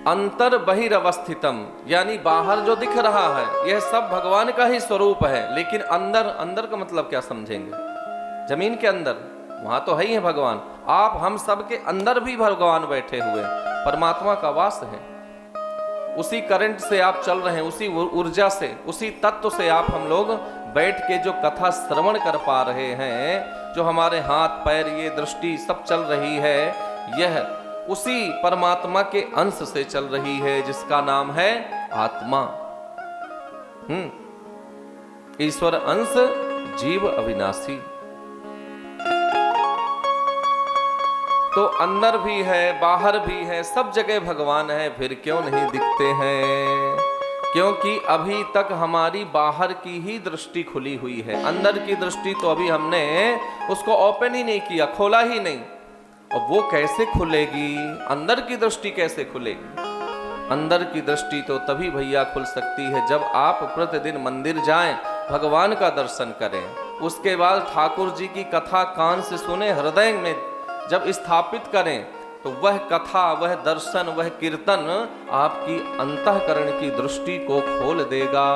अंतर बहिरवस्थितम, यानी बाहर जो दिख रहा है यह सब भगवान का ही स्वरूप है, लेकिन अंदर, अंदर का मतलब क्या समझेंगे? जमीन के अंदर, वहां तो है ही है भगवान। आप हम सब के अंदर भी भगवान बैठे हुए, परमात्मा का वास है। उसी करंट से आप चल रहे हैं, उसी ऊर्जा से, उसी तत्व से आप हम लोग बैठ के जो कथा श्रवण कर पा रहे हैं, जो हमारे हाथ पैर ये दृष्टि सब चल रही है, यह उसी परमात्मा के अंश से चल रही है, जिसका नाम है आत्मा। ईश्वर अंश, जीव अविनाशी। तो अंदर भी है, बाहर भी है, सब जगह भगवान है, फिर क्यों नहीं दिखते हैं? क्योंकि अभी तक हमारी बाहर की ही दृष्टि खुली हुई है, अंदर की दृष्टि तो अभी हमने उसको ओपन ही नहीं किया, खोला ही नहीं। और वो कैसे खुलेगी? अंदर की दृष्टि कैसे खुलेगी? अंदर की दृष्टि तो तभी भैया खुल सकती है जब आप प्रतिदिन मंदिर जाएं, भगवान का दर्शन करें, उसके बाद ठाकुर जी की कथा कान से सुने, हृदय में जब स्थापित करें, तो वह कथा, वह दर्शन, वह कीर्तन आपकी अंतःकरण की दृष्टि को खोल देगा।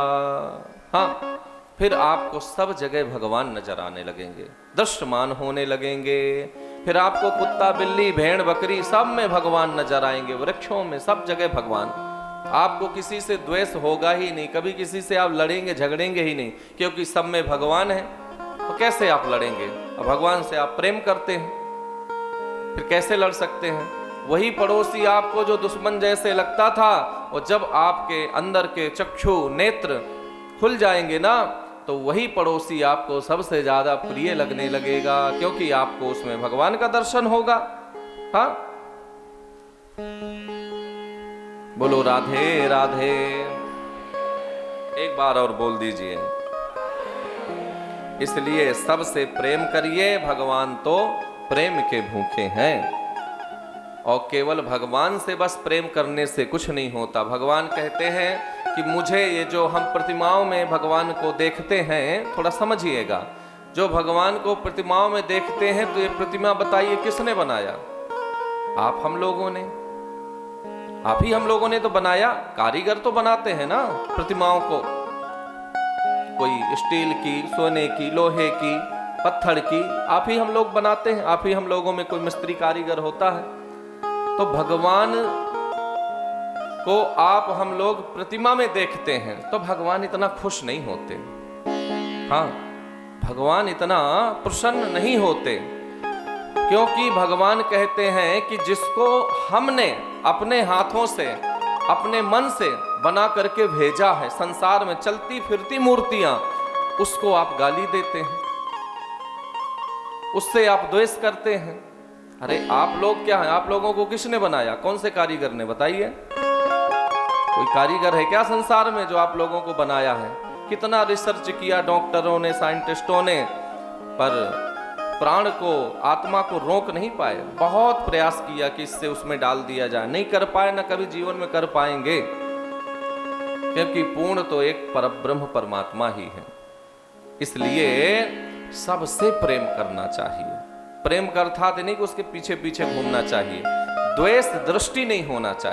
हाँ, फिर आपको सब जगह भगवान नजर आने लगेंगे, दृश्यमान होने लगेंगे। फिर आपको कुत्ता, बिल्ली, भेड़, बकरी सब में भगवान नजर आएंगे, वृक्षों में, सब जगह भगवान। आपको किसी से द्वेष होगा ही नहीं, कभी किसी से आप लड़ेंगे झगड़ेंगे ही नहीं, क्योंकि सब में भगवान है। तो कैसे आप लड़ेंगे? और भगवान से आप प्रेम करते हैं, फिर कैसे लड़ सकते हैं? वही पड़ोसी आपको जो दुश्मन जैसे लगता था, और जब आपके अंदर के चक्षु नेत्र खुल जाएंगे ना, तो वही पड़ोसी आपको सबसे ज्यादा प्रिय लगने लगेगा, क्योंकि आपको उसमें भगवान का दर्शन होगा। हाँ, बोलो राधे राधे। एक बार और बोल दीजिए। इसलिए सबसे प्रेम करिए, भगवान तो प्रेम के भूखे हैं। और केवल भगवान से बस प्रेम करने से कुछ नहीं होता। भगवान कहते हैं कि मुझे, ये जो हम प्रतिमाओं में भगवान को देखते हैं, थोड़ा समझिएगा, जो भगवान को प्रतिमाओं में देखते हैं, तो ये प्रतिमा बताइए किसने बनाया? आप हम लोगों ने, आप ही हम लोगों ने तो बनाया। कारीगर तो बनाते हैं ना प्रतिमाओं को, कोई स्टील की, सोने की, लोहे की, पत्थर की, आप ही हम लोग बनाते हैं। आप ही हम लोगों में कोई मिस्त्री कारीगर होता है। तो भगवान को आप हम लोग प्रतिमा में देखते हैं, तो भगवान इतना खुश नहीं होते। हाँ, भगवान इतना प्रसन्न नहीं होते, क्योंकि भगवान कहते हैं कि जिसको हमने अपने हाथों से, अपने मन से बना करके भेजा है, संसार में चलती फिरती मूर्तियां, उसको आप गाली देते हैं, उससे आप द्वेष करते हैं। अरे आप लोग क्या हैं? आप लोगों को किसने बनाया? कौन से कारीगर ने? बताइए। कोई कारीगर है क्या संसार में जो आप लोगों को बनाया है? कितना रिसर्च किया डॉक्टरों ने, साइंटिस्टों ने, पर प्राण को, आत्मा को रोक नहीं पाए। बहुत प्रयास किया कि इससे उसमें डाल दिया जाए, नहीं कर पाए, ना कभी जीवन में कर पाएंगे, क्योंकि पूर्ण तो एक परब्रह्म परमात्मा ही है। इसलिए सबसे प्रेम करना चाहिए। प्रेम का अर्थात नहीं कि उसके पीछे पीछे घूमना चाहिए, द्वेष दृष्टि नहीं होना चाहिए।